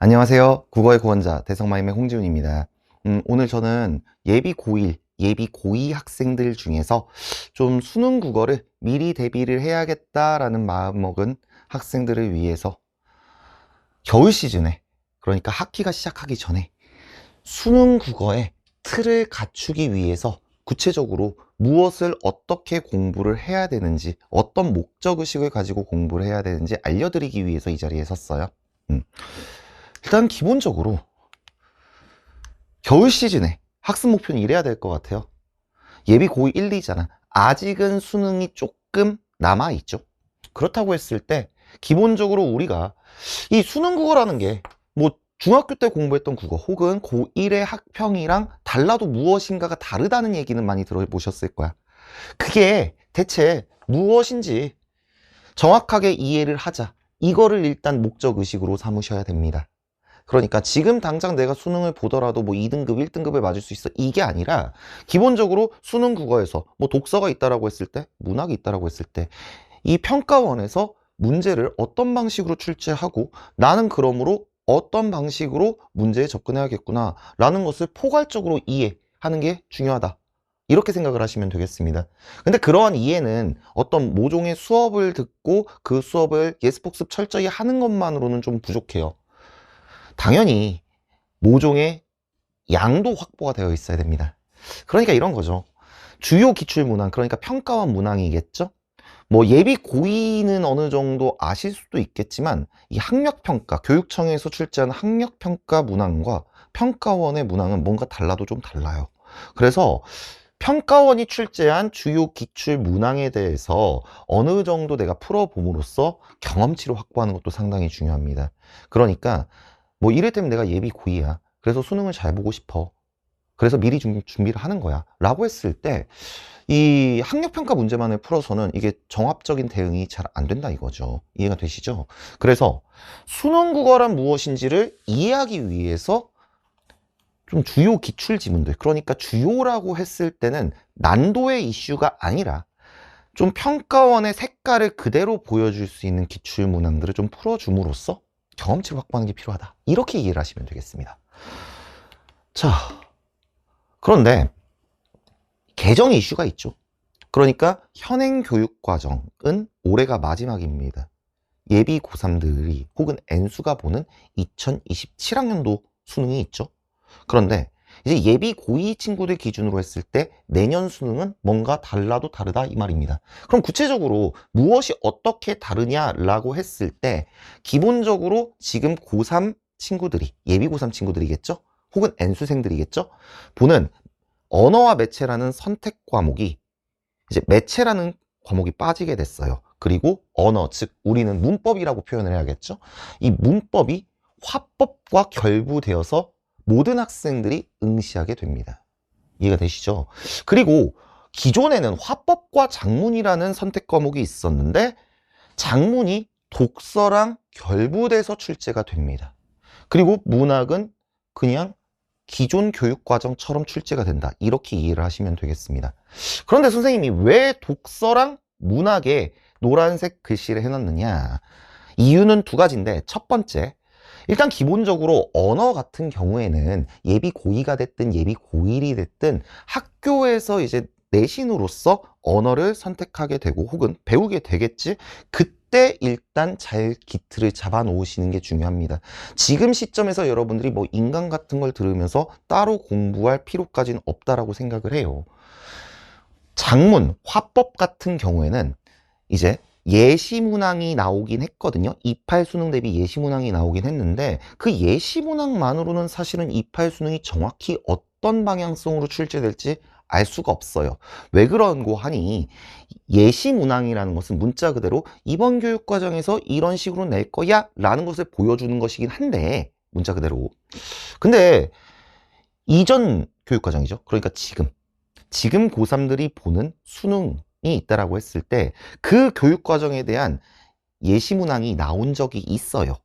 안녕하세요. 국어의 구원자 대성마임의 홍지훈입니다. 오늘 저는 예비 고1, 예비 고2 학생들 중에서 좀 수능 국어를 미리 대비를 해야겠다라는 마음먹은 학생들을 위해서 겨울 시즌에, 그러니까 학기가 시작하기 전에 수능 국어의 틀을 갖추기 위해서 구체적으로 무엇을 어떻게 공부를 해야 되는지, 어떤 목적의식을 가지고 공부를 해야 되는지 알려드리기 위해서 이 자리에 섰어요. 일단 기본적으로 겨울 시즌에 학습 목표는 이래야 될 것 같아요. 예비 고2 1, 2잖아. 아직은 수능이 조금 남아있죠. 그렇다고 했을 때 기본적으로 우리가 이 수능 국어라는 게 뭐 중학교 때 공부했던 국어 혹은 고1의 학평이랑 달라도 무엇인가가 다르다는 얘기는 많이 들어보셨을 거야. 그게 대체 무엇인지 정확하게 이해를 하자. 이거를 일단 목적의식으로 삼으셔야 됩니다. 그러니까 지금 당장 내가 수능을 보더라도 뭐 2등급, 1등급을 맞을 수 있어. 이게 아니라 기본적으로 수능 국어에서 뭐 독서가 있다라고 했을 때, 문학이 있다라고 했을 때 이 평가원에서 문제를 어떤 방식으로 출제하고 나는 그러므로 어떤 방식으로 문제에 접근해야겠구나 라는 것을 포괄적으로 이해하는 게 중요하다. 이렇게 생각을 하시면 되겠습니다. 근데 그러한 이해는 어떤 모종의 수업을 듣고 그 수업을 예습복습 철저히 하는 것만으로는 좀 부족해요. 당연히 모종의 양도 확보가 되어 있어야 됩니다. 그러니까 이런 거죠. 주요 기출 문항, 그러니까 평가원 문항이겠죠? 뭐 예비 고의는 어느 정도 아실 수도 있겠지만 이 학력평가, 교육청에서 출제한 학력평가 문항과 평가원의 문항은 뭔가 달라도 좀 달라요. 그래서 평가원이 출제한 주요 기출 문항에 대해서 어느 정도 내가 풀어봄으로써 경험치를 확보하는 것도 상당히 중요합니다. 그러니까 뭐 이를테면 내가 예비 고2야. 그래서 수능을 잘 보고 싶어. 그래서 미리 준비를 하는 거야. 라고 했을 때 이 학력평가 문제만을 풀어서는 이게 정합적인 대응이 잘 안 된다 이거죠. 이해가 되시죠? 그래서 수능 국어란 무엇인지를 이해하기 위해서 좀 주요 기출 지문들, 그러니까 주요라고 했을 때는 난도의 이슈가 아니라 좀 평가원의 색깔을 그대로 보여줄 수 있는 기출 문항들을 좀 풀어줌으로써 경험치를 확보하는 게 필요하다. 이렇게 이해를 하시면 되겠습니다. 자, 그런데 개정 이슈가 있죠. 그러니까 현행 교육과정은 올해가 마지막입니다. 예비 고3들이 혹은 N수가 보는 2027학년도 수능이 있죠. 그런데 이제 예비 고2 친구들 기준으로 했을 때 내년 수능은 뭔가 달라도 다르다 이 말입니다. 그럼 구체적으로 무엇이 어떻게 다르냐라고 했을 때 기본적으로 지금 고3 친구들이, 예비 고3 친구들이겠죠? 혹은 N수생들이겠죠? 보는 언어와 매체라는 선택 과목이 이제 매체라는 과목이 빠지게 됐어요. 그리고 언어, 즉 우리는 문법이라고 표현을 해야겠죠? 이 문법이 화법과 결부되어서 모든 학생들이 응시하게 됩니다. 이해가 되시죠? 그리고 기존에는 화법과 작문이라는 선택 과목이 있었는데 작문이 독서랑 결부돼서 출제가 됩니다. 그리고 문학은 그냥 기존 교육과정처럼 출제가 된다. 이렇게 이해를 하시면 되겠습니다. 그런데 선생님이 왜 독서랑 문학에 노란색 글씨를 해놨느냐? 이유는 두 가지인데 첫 번째, 일단 기본적으로 언어 같은 경우에는 예비 고2가 됐든 예비 고1이 됐든 학교에서 이제 내신으로서 언어를 선택하게 되고 혹은 배우게 되겠지. 그때 일단 잘 기틀을 잡아 놓으시는 게 중요합니다. 지금 시점에서 여러분들이 뭐 인강 같은 걸 들으면서 따로 공부할 필요까지는 없다라고 생각을 해요. 작문, 화법 같은 경우에는 이제 예시문항이 나오긴 했거든요. 28 수능 대비 예시문항이 나오긴 했는데 그 예시문항만으로는 사실은 28 수능이 정확히 어떤 방향성으로 출제될지 알 수가 없어요. 왜 그런고 하니 예시문항이라는 것은 문자 그대로 이번 교육과정에서 이런 식으로 낼 거야 라는 것을 보여주는 것이긴 한데 문자 그대로. 근데 이전 교육과정이죠. 그러니까 지금 고3들이 보는 수능이 있다라고 했을 때 그 교육과정에 대한 예시문항이 나온 적이 있어요.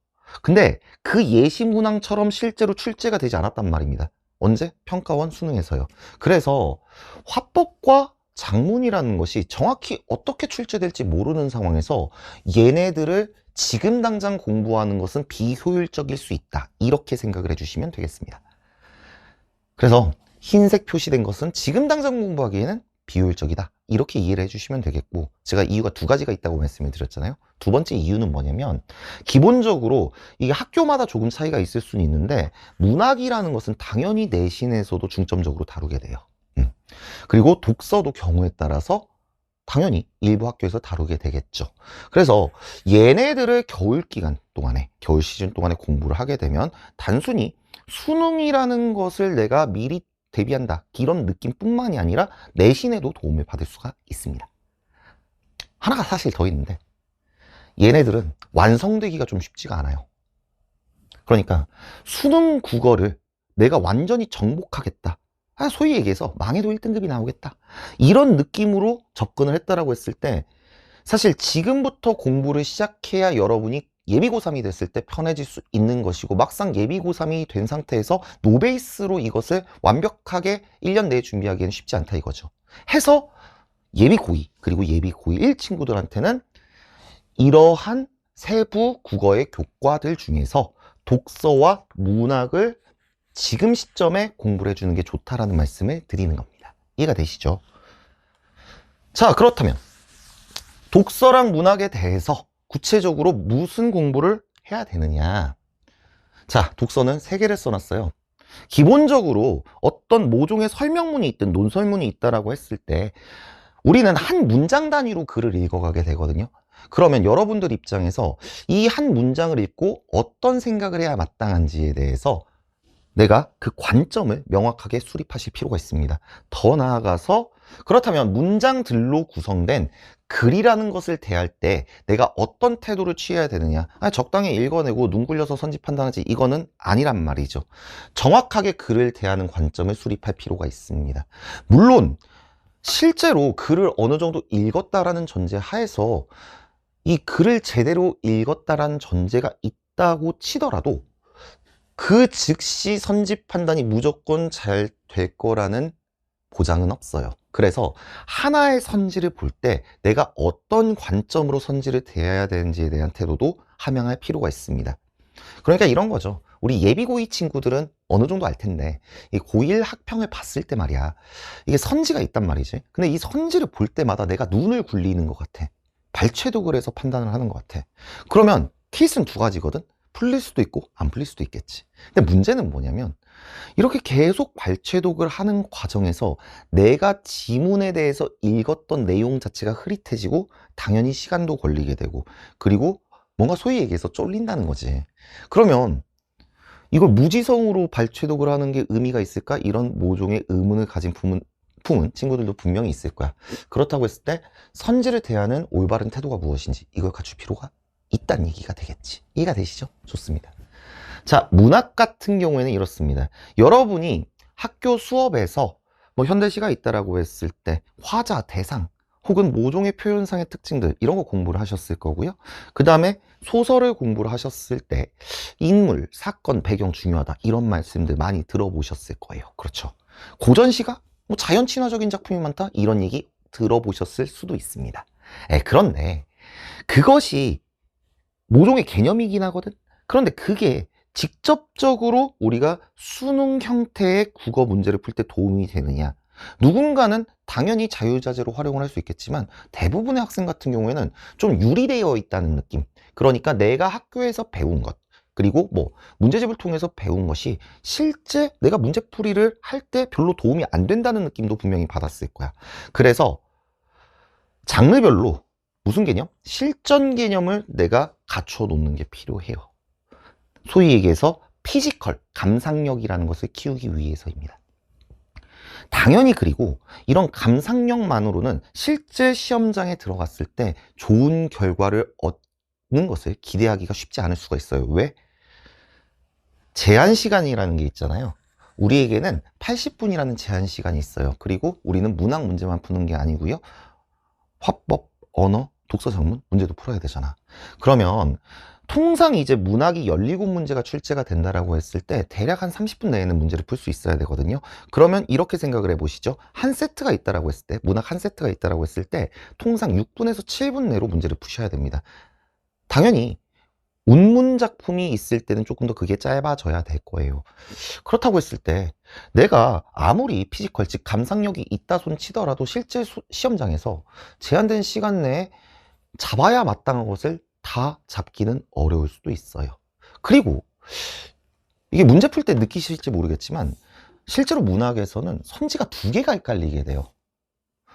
근데 그 예시문항처럼 실제로 출제가 되지 않았단 말입니다. 언제? 평가원 수능에서요. 그래서 화법과 작문이라는 것이 정확히 어떻게 출제될지 모르는 상황에서 얘네들을 지금 당장 공부하는 것은 비효율적일 수 있다. 이렇게 생각을 해주시면 되겠습니다. 그래서 흰색 표시된 것은 지금 당장 공부하기에는 비효율적이다. 이렇게 이해를 해주시면 되겠고, 제가 이유가 두 가지가 있다고 말씀을 드렸잖아요. 두 번째 이유는 뭐냐면, 기본적으로 이게 학교마다 조금 차이가 있을 수는 있는데, 문학이라는 것은 당연히 내신에서도 중점적으로 다루게 돼요. 그리고 독서도 경우에 따라서 당연히 일부 학교에서 다루게 되겠죠. 그래서 얘네들을 겨울 기간 동안에, 겨울 시즌 동안에 공부를 하게 되면 단순히 수능이라는 것을 내가 미리 대비한다, 이런 느낌뿐만이 아니라 내신에도 도움을 받을 수가 있습니다. 하나가 사실 더 있는데, 얘네들은 완성되기가 좀 쉽지가 않아요. 그러니까 수능 국어를 내가 완전히 정복하겠다, 소위 얘기해서 망해도 1등급이 나오겠다, 이런 느낌으로 접근을 했다라고 했을 때, 사실 지금부터 공부를 시작해야 여러분이 예비고3이 됐을 때 편해질 수 있는 것이고, 막상 예비고3이 된 상태에서 노베이스로 이것을 완벽하게 1년 내에 준비하기에는 쉽지 않다 이거죠. 해서 예비고2 그리고 예비고1 친구들한테는 이러한 세부 국어의 교과들 중에서 독서와 문학을 지금 시점에 공부를 해주는 게 좋다라는 말씀을 드리는 겁니다. 이해가 되시죠? 자, 그렇다면 독서랑 문학에 대해서 구체적으로 무슨 공부를 해야 되느냐? 자, 독서는 3개를 써놨어요. 기본적으로 어떤 모종의 설명문이 있든 논설문이 있다라고 했을 때 우리는 한 문장 단위로 글을 읽어가게 되거든요. 그러면 여러분들 입장에서 이 한 문장을 읽고 어떤 생각을 해야 마땅한지에 대해서 내가 그 관점을 명확하게 수립하실 필요가 있습니다. 더 나아가서 그렇다면 문장들로 구성된 글이라는 것을 대할 때 내가 어떤 태도를 취해야 되느냐, 적당히 읽어내고 눈 굴려서 선지 판단하지, 이거는 아니란 말이죠. 정확하게 글을 대하는 관점을 수립할 필요가 있습니다. 물론 실제로 글을 어느 정도 읽었다라는 전제 하에서 이 글을 제대로 읽었다라는 전제가 있다고 치더라도 그 즉시 선지 판단이 무조건 잘 될 거라는 보장은 없어요. 그래서 하나의 선지를 볼 때 내가 어떤 관점으로 선지를 대해야 되는지에 대한 태도도 함양할 필요가 있습니다. 그러니까 이런 거죠. 우리 예비 고2 친구들은 어느 정도 알 텐데, 이 고1 학평을 봤을 때 말이야, 이게 선지가 있단 말이지. 근데 이 선지를 볼 때마다 내가 눈을 굴리는 것 같아. 발췌독을 해서 판단을 하는 것 같아. 그러면 케이스는 두 가지거든. 풀릴 수도 있고 안 풀릴 수도 있겠지. 근데 문제는 뭐냐면, 이렇게 계속 발췌독을 하는 과정에서 내가 지문에 대해서 읽었던 내용 자체가 흐릿해지고 당연히 시간도 걸리게 되고, 그리고 뭔가 소위 얘기해서 쫄린다는 거지. 그러면 이걸 무지성으로 발췌독을 하는 게 의미가 있을까? 이런 모종의 의문을 가진 품은 친구들도 분명히 있을 거야. 그렇다고 했을 때 선지를 대하는 올바른 태도가 무엇인지 이걸 갖출 필요가 있다는 얘기가 되겠지. 이해가 되시죠? 좋습니다. 자, 문학 같은 경우에는 이렇습니다. 여러분이 학교 수업에서 뭐 현대시가 있다라고 했을 때 화자, 대상, 혹은 모종의 표현상의 특징들, 이런 거 공부를 하셨을 거고요. 그 다음에 소설을 공부를 하셨을 때 인물, 사건, 배경 중요하다, 이런 말씀들 많이 들어보셨을 거예요. 그렇죠. 고전시가 뭐 자연 친화적인 작품이 많다, 이런 얘기 들어보셨을 수도 있습니다. 그런데 그것이 모종의 개념이긴 하거든. 그런데 그게 직접적으로 우리가 수능 형태의 국어 문제를 풀 때 도움이 되느냐? 누군가는 당연히 자유자재로 활용을 할 수 있겠지만 대부분의 학생 같은 경우에는 좀 유리되어 있다는 느낌. 그러니까 내가 학교에서 배운 것, 그리고 뭐 문제집을 통해서 배운 것이 실제 내가 문제풀이를 할 때 별로 도움이 안 된다는 느낌도 분명히 받았을 거야. 그래서 장르별로 무슨 개념? 실전 개념을 내가 갖춰 놓는 게 필요해요. 소위 얘기해서 피지컬, 감상력이라는 것을 키우기 위해서입니다. 당연히 그리고 이런 감상력만으로는 실제 시험장에 들어갔을 때 좋은 결과를 얻는 것을 기대하기가 쉽지 않을 수가 있어요. 왜? 제한 시간이라는 게 있잖아요. 우리에게는 80분이라는 제한 시간이 있어요. 그리고 우리는 문학 문제만 푸는 게 아니고요. 화법, 언어, 독서 작문 문제도 풀어야 되잖아. 그러면 통상 이제 문학이 17문제가 출제가 된다라고 했을 때 대략 한 30분 내에는 문제를 풀 수 있어야 되거든요. 그러면 이렇게 생각을 해보시죠. 한 세트가 있다라고 했을 때, 문학 한 세트가 있다라고 했을 때 통상 6분에서 7분 내로 문제를 푸셔야 됩니다. 당연히 운문 작품이 있을 때는 조금 더 그게 짧아져야 될 거예요. 그렇다고 했을 때 내가 아무리 피지컬, 즉 감상력이 있다 손 치더라도 실제 시험장에서 제한된 시간 내에 잡아야 마땅한 것을 다 잡기는 어려울 수도 있어요. 그리고 이게 문제 풀 때 느끼실지 모르겠지만 실제로 문학에서는 선지가 2개가 헷갈리게 돼요.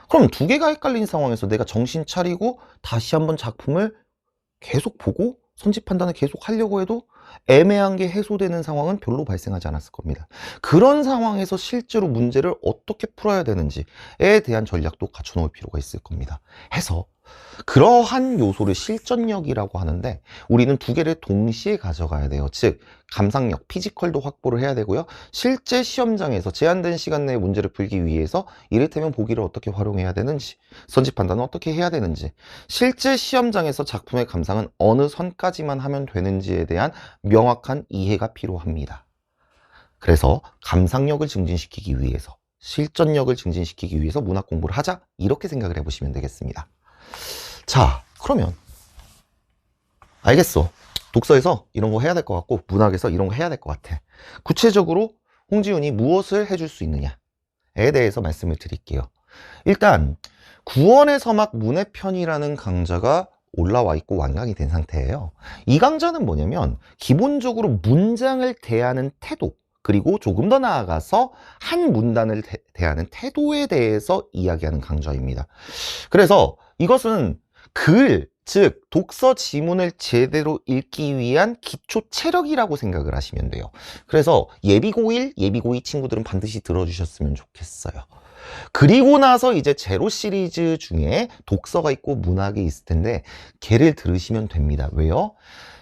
그럼 2개가 헷갈린 상황에서 내가 정신 차리고 다시 한번 작품을 계속 보고 선지 판단을 계속 하려고 해도 애매한 게 해소되는 상황은 별로 발생하지 않았을 겁니다. 그런 상황에서 실제로 문제를 어떻게 풀어야 되는지에 대한 전략도 갖춰 놓을 필요가 있을 겁니다. 해서 그러한 요소를 실전력이라고 하는데 우리는 2개를 동시에 가져가야 돼요. 즉 감상력, 피지컬도 확보를 해야 되고요. 실제 시험장에서 제한된 시간 내에 문제를 풀기 위해서 이를테면 보기를 어떻게 활용해야 되는지, 선지 판단은 어떻게 해야 되는지, 실제 시험장에서 작품의 감상은 어느 선까지만 하면 되는지에 대한 명확한 이해가 필요합니다. 그래서 감상력을 증진시키기 위해서, 실전력을 증진시키기 위해서 문학 공부를 하자, 이렇게 생각을 해보시면 되겠습니다. 자, 그러면 알겠어. 독서에서 이런 거 해야 될 것 같고 문학에서 이런 거 해야 될 것 같아. 구체적으로 홍지윤이 무엇을 해줄 수 있느냐에 대해서 말씀을 드릴게요. 일단 구원의 서막 문해편이라는 강좌가 올라와 있고 완강이 된 상태예요. 이 강좌는 뭐냐면 기본적으로 문장을 대하는 태도, 그리고 조금 더 나아가서 한 문단을 대하는 태도에 대해서 이야기하는 강좌입니다. 그래서 이것은 글, 즉 독서 지문을 제대로 읽기 위한 기초 체력이라고 생각을 하시면 돼요. 그래서 예비 고1, 예비 고2 친구들은 반드시 들어주셨으면 좋겠어요. 그리고 나서 이제 제로 시리즈 중에 독서가 있고 문학이 있을 텐데 걔를 들으시면 됩니다. 왜요?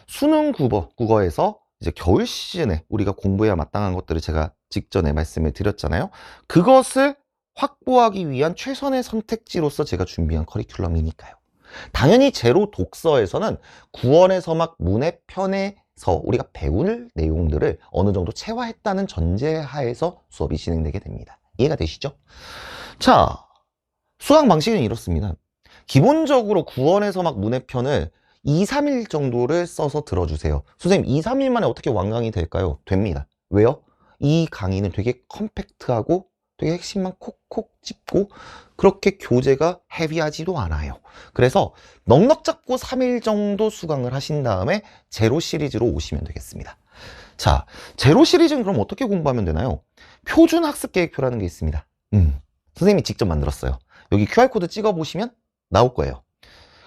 수능 국어에서 이제 겨울 시즌에 우리가 공부해야 마땅한 것들을 제가 직전에 말씀을 드렸잖아요. 그것을 확보하기 위한 최선의 선택지로서 제가 준비한 커리큘럼이니까요. 당연히 제로 독서에서는 구원의 서막 문해편에서 우리가 배울 내용들을 어느 정도 체화했다는 전제하에서 수업이 진행되게 됩니다. 이해가 되시죠? 자, 수강 방식은 이렇습니다. 기본적으로 구원의 서막 문해편을 2, 3일 정도를 써서 들어주세요. 선생님 2, 3일 만에 어떻게 완강이 될까요? 됩니다. 왜요? 이 강의는 되게 컴팩트하고 되게 핵심만 콕콕 찝고 그렇게 교재가 헤비하지도 않아요. 그래서 넉넉 잡고 3일 정도 수강을 하신 다음에 제로 시리즈로 오시면 되겠습니다. 자, 제로 시리즈는 그럼 어떻게 공부하면 되나요? 표준 학습 계획표라는 게 있습니다. 선생님이 직접 만들었어요. 여기 QR코드 찍어보시면 나올 거예요.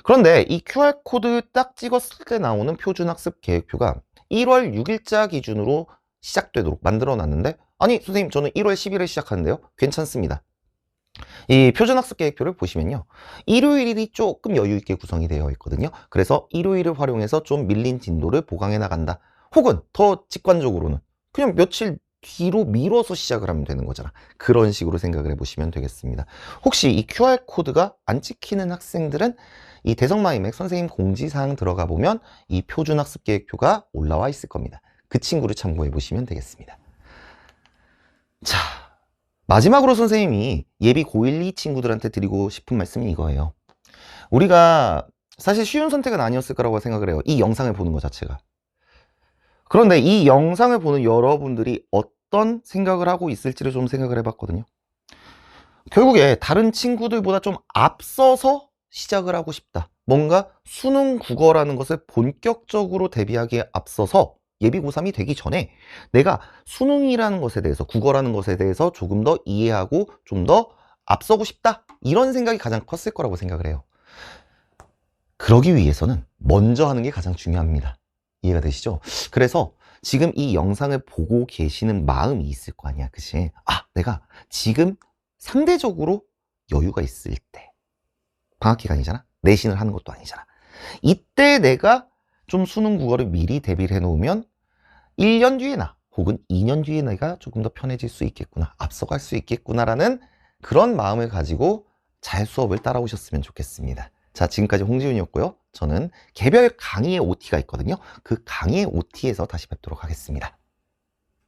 그런데 이 QR코드 딱 찍었을 때 나오는 표준 학습 계획표가 1월 6일자 기준으로 시작되도록 만들어 놨는데, 아니 선생님 저는 1월 10일에 시작하는데요. 괜찮습니다. 이 표준학습 계획표를 보시면요, 일요일이 조금 여유 있게 구성이 되어 있거든요. 그래서 일요일을 활용해서 좀 밀린 진도를 보강해 나간다. 혹은 더 직관적으로는 그냥 며칠 뒤로 미뤄서 시작을 하면 되는 거잖아. 그런 식으로 생각을 해보시면 되겠습니다. 혹시 이 QR코드가 안 찍히는 학생들은 이 대성마이맥 선생님 공지사항 들어가 보면 이 표준학습 계획표가 올라와 있을 겁니다. 그 친구를 참고해 보시면 되겠습니다. 자, 마지막으로 선생님이 예비 고1, 2 친구들한테 드리고 싶은 말씀이 이거예요. 우리가 사실 쉬운 선택은 아니었을 거라고 생각을 해요. 이 영상을 보는 것 자체가. 그런데 이 영상을 보는 여러분들이 어떤 생각을 하고 있을지를 좀 생각을 해봤거든요. 결국에 다른 친구들보다 좀 앞서서 시작을 하고 싶다. 뭔가 수능 국어라는 것을 본격적으로 대비하기에 앞서서 예비 고3이 되기 전에 내가 수능이라는 것에 대해서, 국어라는 것에 대해서 조금 더 이해하고 좀 더 앞서고 싶다. 이런 생각이 가장 컸을 거라고 생각을 해요. 그러기 위해서는 먼저 하는 게 가장 중요합니다. 이해가 되시죠? 그래서 지금 이 영상을 보고 계시는 마음이 있을 거 아니야. 그치? 아, 내가 지금 상대적으로 여유가 있을 때, 방학 기간이잖아? 내신을 하는 것도 아니잖아. 이때 내가 좀 수능 국어를 미리 대비를 해놓으면 1년 뒤에나 혹은 2년 뒤에 내가 조금 더 편해질 수 있겠구나, 앞서갈 수 있겠구나라는 그런 마음을 가지고 잘 수업을 따라오셨으면 좋겠습니다. 자, 지금까지 홍지윤이었고요. 저는 개별 강의의 OT가 있거든요. 그 강의의 OT에서 다시 뵙도록 하겠습니다.